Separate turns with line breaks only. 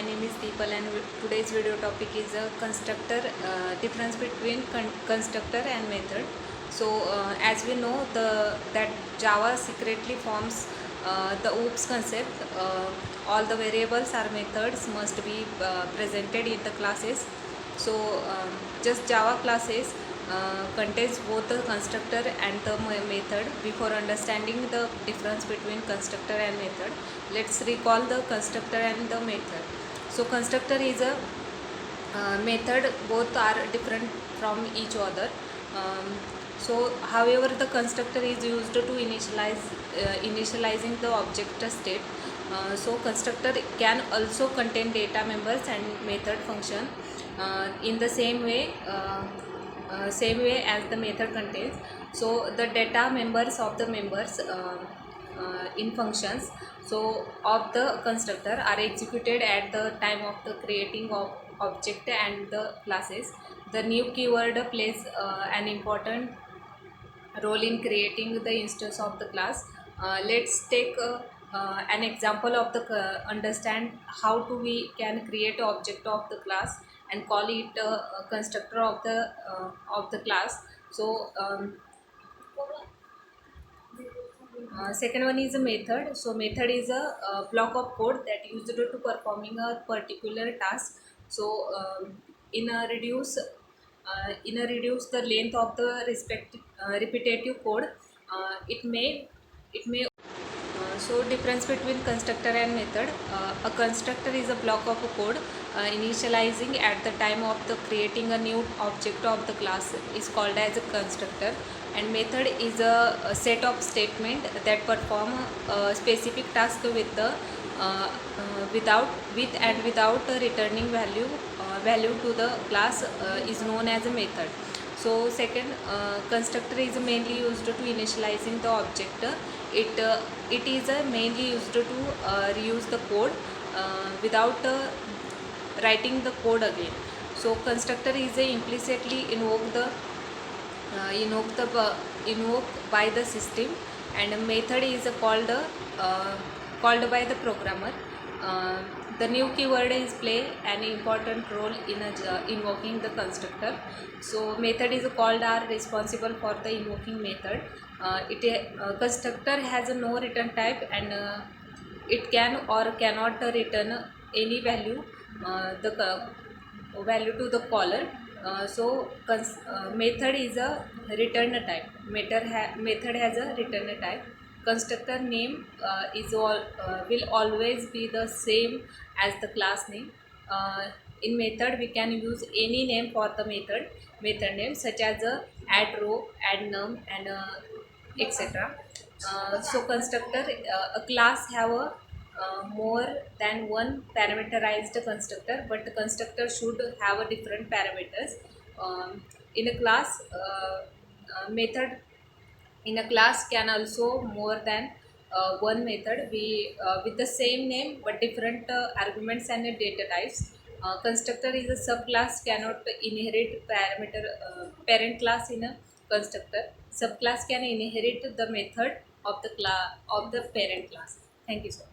name is Deepal and today's video topic is a constructor, difference between constructor and method. So as we know that Java secretly forms the OOPS concept. All the variables or methods must be presented in the classes. So just Java classes contains both the constructor and the method. Before understanding the difference between constructor and method, let's recall the constructor and the method. So constructor is a method, both are different from each other. However, the constructor is used to initializing the object state. So constructor can also contain data members and method function in the same way as the method contains. So the data members of the members in functions of the constructor are executed at the time of the creating of object and the classes. The new keyword plays an important role in creating the instance of the class. Let's take an example of the understand how to we can create object of the class and call it a constructor of the class. Second one is a method. So method is a block of code that used to performing a particular task. So in a reduce the length of the repetitive code. It may difference between constructor and method. A constructor is a block of a code initializing at the time of the creating a new object of the class is called as a constructor, and method is a set of statement that perform a specific task with the without a returning value to the class is known as a method. So second, constructor is mainly used to initializing the object. It is mainly used to reuse the code without writing the code again. So constructor is implicitly invoked by the system, and a method is called by the programmer. The new keyword is play an important role in invoking the constructor. So method is called are responsible for the invoking method. Constructor has no return type, and it can or cannot return any value value to the caller. Method is a return type. Method has a return type. Constructor name will always be the same as the class name. In method we can use any name for the method name, such as add row, add num, and etc. Constructor, a class have a more than one parameterized constructor, but the constructor should have a different parameters. In a class, method in a class can also more than one method with the same name but different arguments and data types. Constructor is a subclass, cannot inherit parent class in a constructor. Subclass can inherit the method of the parent class. Thank you, sir.